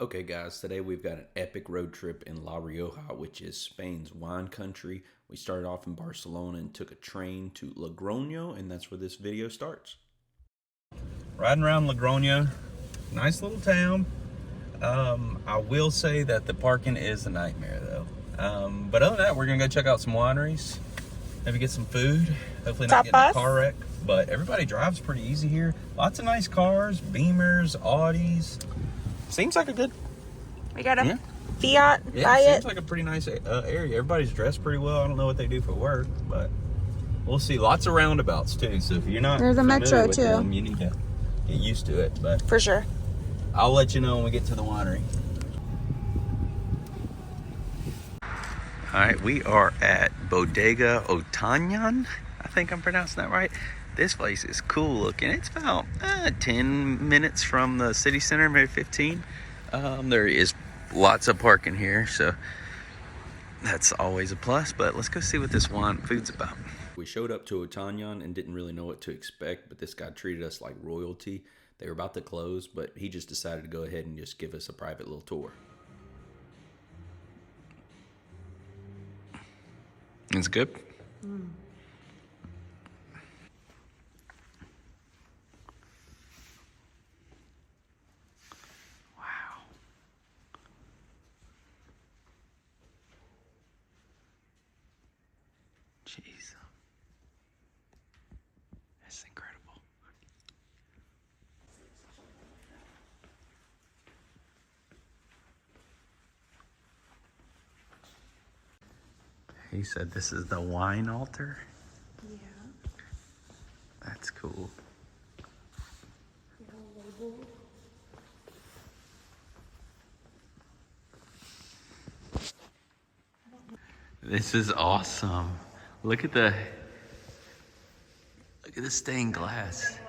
Okay guys, today we've got an epic road trip in La Rioja, which is Spain's wine country. We started off in Barcelona and took a train to Logroño, and that's where this video starts. Riding around Logroño, nice little town. I will say that the parking is a nightmare though. But other than that, we're gonna go check out some wineries, maybe get some food, hopefully not get in a car wreck. But everybody drives pretty easy here. Lots of nice cars, Beamers, Audis. Seems like a good... We got a Fiat. Yeah, seems like a pretty nice area. Everybody's dressed pretty well. I don't know what they do for work, but we'll see. Lots of roundabouts too. So if you're not there's a metro with too, them, you need to get used to it. But for sure, I'll let you know when we get to the winery. All right, we are at Bodega Otañan. I think I'm pronouncing that right. This place is cool looking. It's about 10 minutes from the city center, maybe 15. There is lots of parking here, so that's always a plus. But let's go see what this wine food's about. We showed up to Otañan and didn't really know what to expect, but this guy treated us like royalty. They were about to close, but he just decided to go ahead and just give us a private little tour. It's good. Jeez. That's incredible. He said this is the wine altar? yeah. That's cool. This is awesome. Look at the stained glass.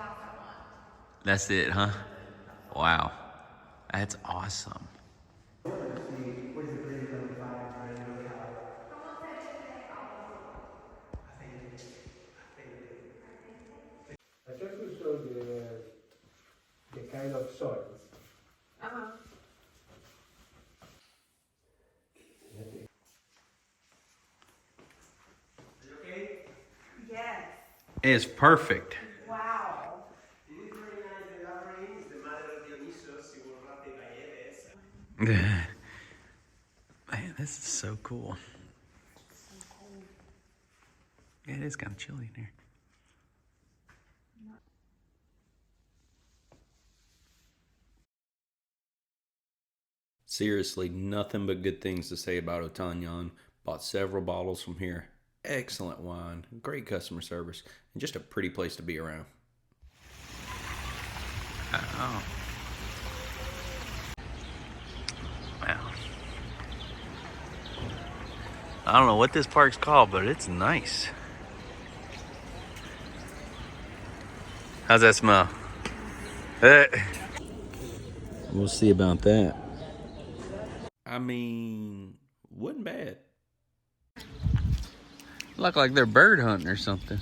That's it, huh? Wow. That's awesome. I try to show the kind of soils. Yes. It's perfect. Wow. Man, this is so cool. Yeah, it is kind of chilly in here. Seriously, nothing but good things to say about Otañan. Bought several bottles from here. Excellent wine, great customer service, and just a pretty place to be around. Oh. Wow. I don't know what this park's called, but it's nice. How's that smell? We'll see about that. I mean, wasn't bad. Look like they're bird hunting or something.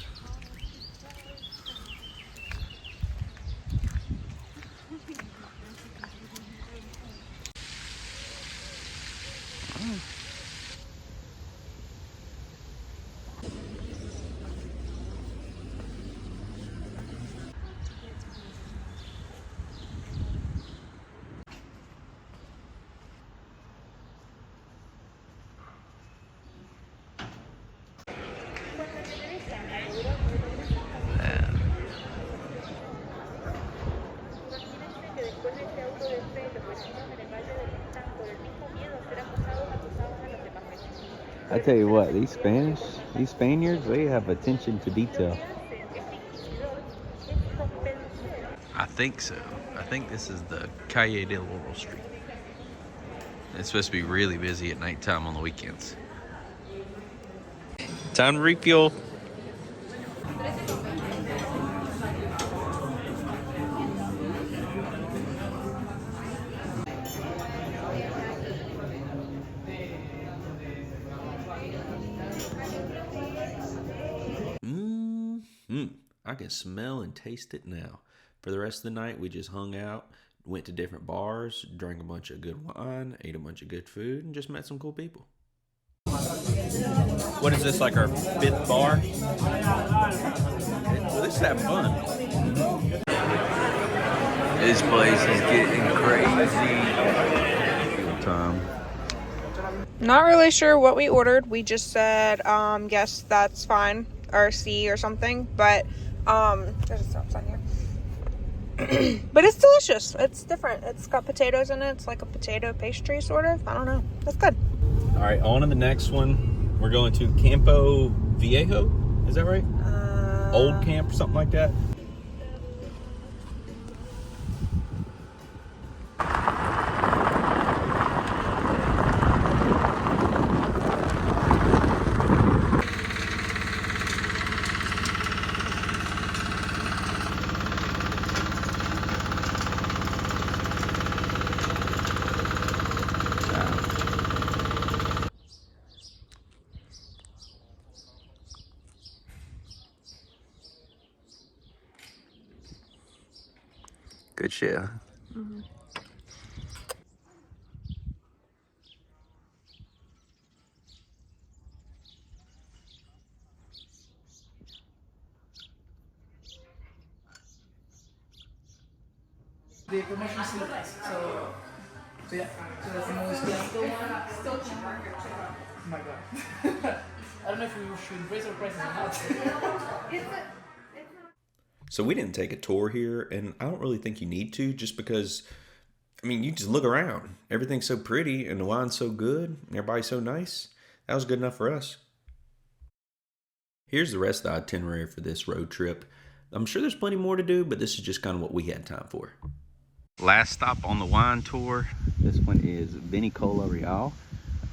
I tell you what, these Spaniards, they have attention to detail. I think so. I think this is the Calle de Laurel Street. It's supposed to be really busy at nighttime on the weekends. Time to refuel. I can smell and taste it now. For the rest of the night, we just hung out, went to different bars, drank a bunch of good wine, ate a bunch of good food, and just met some cool people. What is this, like our 5th bar? Well, this is having fun. This place is getting crazy. Time. Not really sure what we ordered. We just said, yes, that's fine, or C or something. But there's a stop sign here. But it's delicious. It's different. It's got potatoes in it. It's like a potato pastry, sort of. I don't know. That's good. All right, on to the next one. We're going to Campo Viejo. Is that right? Old Camp or something like that. Good shit. Mm-hmm. The promotion still lasts. So yeah. So that's the most still cheaper. Oh my god. I don't know if we should raise our prices or not. So we didn't take a tour here, and I don't really think you need to, just because, I mean, you just look around. Everything's so pretty, and the wine's so good, and everybody's so nice. That was good enough for us. Here's the rest of the itinerary for this road trip. I'm sure there's plenty more to do, but this is just kind of what we had time for. Last stop on the wine tour. This one is Vinicola Real.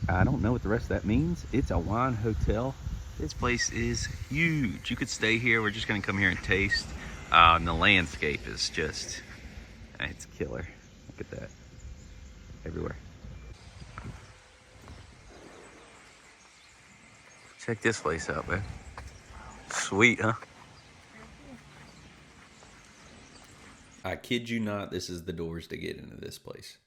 I don't know what the rest of that means. It's a wine hotel. This place is huge. You could stay here. We're just gonna come here and taste. And the landscape is just, it's killer. Look at that, everywhere. Check this place out, man. Sweet, huh? I kid you not, this is the doors to get into this place.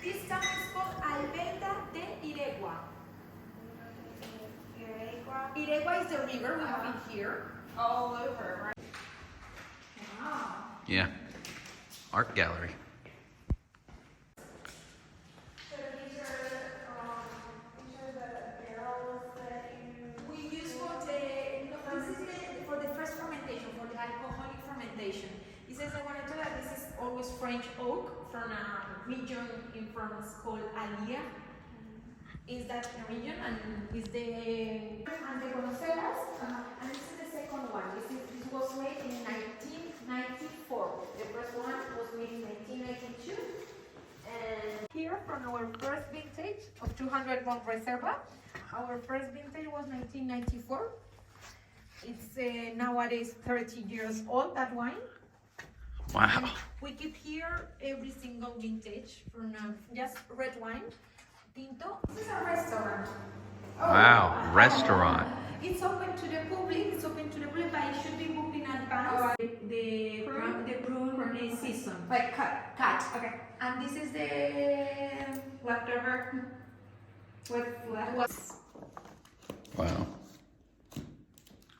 This town is called Alberta de Iregua. Iregua is the river we have in here. All over, right? Wow. Yeah. Art gallery. So these are the barrels that we use for for the first fermentation, for the alcoholic fermentation. It says I want to tell that this is always French oak from a region in France called Alia. Is that the region and is the Conoceras, and this is the second one. This was made in 1994. The first one was made in 1992. And here from our first vintage of 201 Reserva, our first vintage was 1994. It's nowadays 30 years old, that wine. Wow. And we keep here every single vintage from just red wine. Tinto. This is a restaurant. Wow, restaurant. It's open to the public. It's open to the public, but it should be booked in advance. The prune season. Like cut. Okay. And this is the leftover. What was? Wow.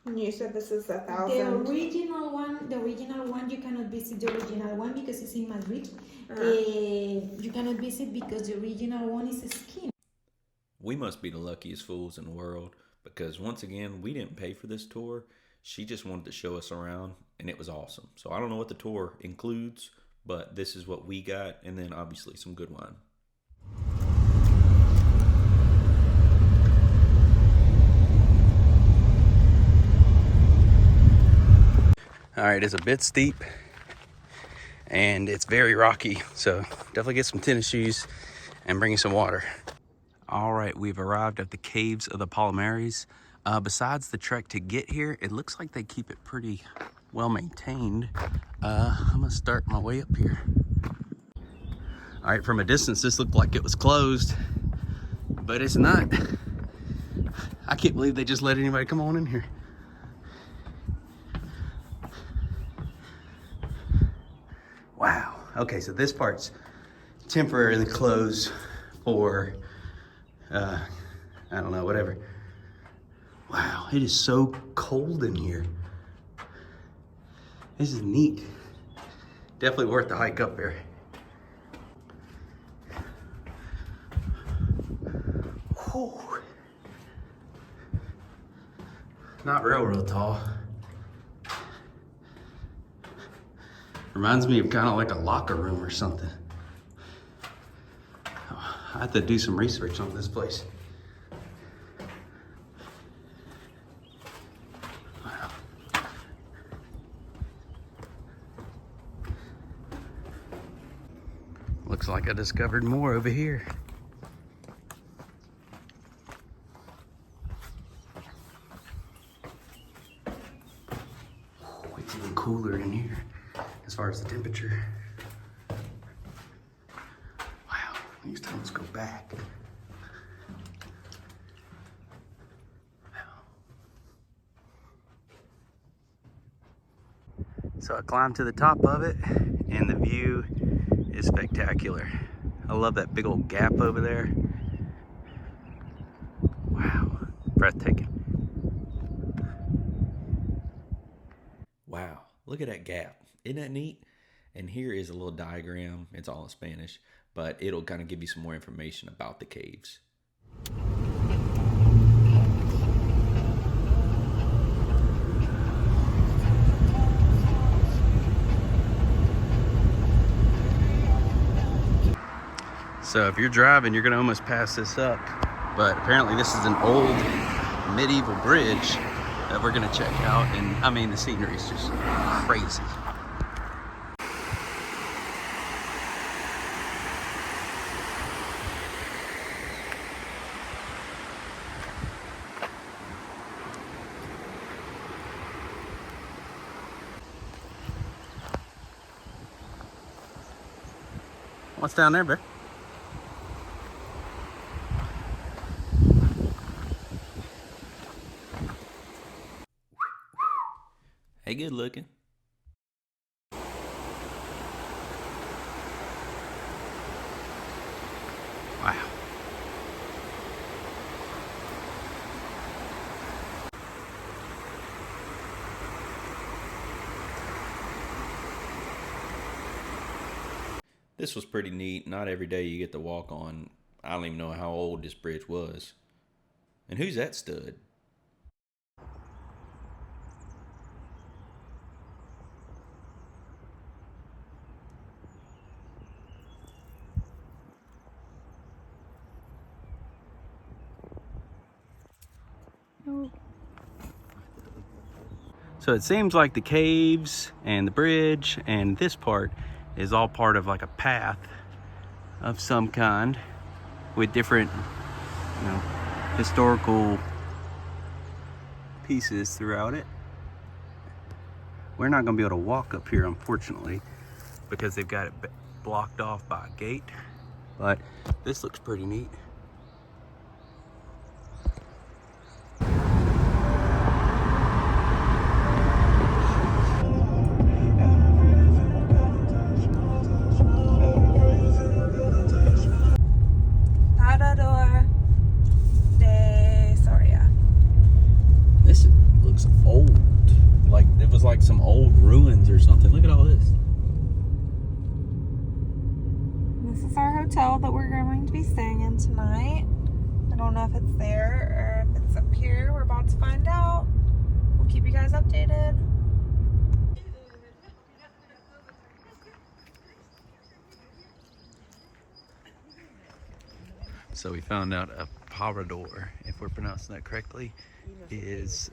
You said this is 1,000. The original one, you cannot visit the original one because it's in Madrid. You cannot visit because the original one is skin. We must be the luckiest fools in the world, because once again, we didn't pay for this tour. She just wanted to show us around, and it was awesome. So I don't know what the tour includes, but this is what we got, and then obviously some good wine. All right, it's a bit steep and it's very rocky, so definitely get some tennis shoes and bring you some water. All right, we've arrived at the Caves of the Palomares. Besides the trek to get here, it looks like they keep it pretty well maintained. I'm gonna start my way up here. All right, from a distance, this looked like it was closed, but it's not. I can't believe they just let anybody come on in here. Wow. Okay, so this part's temporarily closed for, I don't know, whatever. Wow, it is so cold in here. This is neat. Definitely worth the hike up there. Whew. Not real tall. Reminds me of kind of like a locker room or something. I have to do some research on this place. Wow. Looks like I discovered more over here. Oh, it's even cooler in here as far as the temperature. Wow, these tunnels go back. Wow. So I climbed to the top of it, and the view is spectacular. I love that big old gap over there. Wow, breathtaking. Wow, look at that gap. Isn't that neat? And here is a little diagram. It's all in Spanish, but it'll kind of give you some more information about the caves. So if you're driving, you're gonna almost pass this up, but apparently this is an old medieval bridge that we're gonna check out, and I mean the scenery is just crazy. What's down there, Bear? Hey, good looking. Wow. This was pretty neat. Not every day you get to walk on. I don't even know how old this bridge was. And who's that stud? So it seems like the caves and the bridge and this part is all part of like a path of some kind with different, you know, historical pieces throughout it. We're not gonna be able to walk up here, unfortunately, because they've got it blocked off by a gate, but this looks pretty neat. Parador de Soria. This looks old. Like it was like some old ruins or something. Look at all this. This is our hotel that we're going to be staying in tonight. I don't know if it's there or if it's up here. We're about to find out. We'll keep you guys updated. So we found out a parador, if we're pronouncing that correctly, is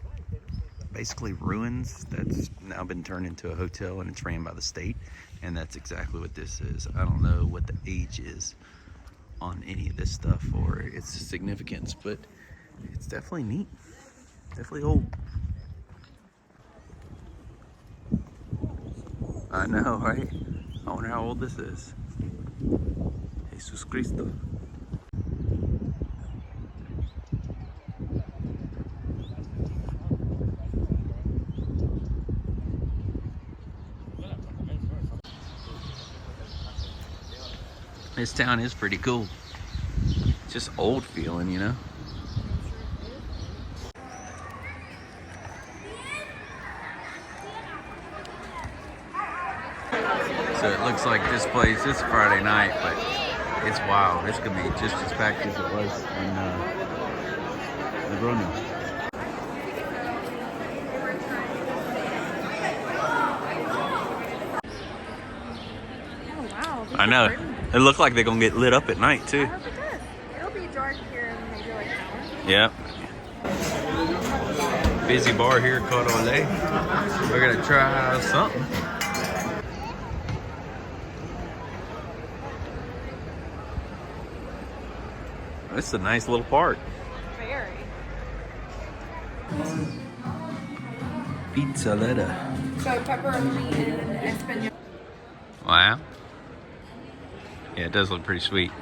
basically ruins that's now been turned into a hotel, and it's ran by the state, and that's exactly what this is. I don't know what the age is on any of this stuff or its significance, but it's definitely neat, definitely old. I know, right? I wonder how old this is. Jesus Cristo. This town is pretty cool. It's just old feeling, you know? So it looks like this place, it's Friday night, but it's wild. It's gonna be just as packed as it was in Logroño. Oh wow. I know. It looked like they're gonna get lit up at night too. I hope it does. It'll be dark here in maybe like an hour. Yep. Busy bar here, Caught all day. We're gonna try something. This is a nice little park. Very. Pizzaletta. So pepperoni and espanol. Wow. Yeah, it does look pretty sweet.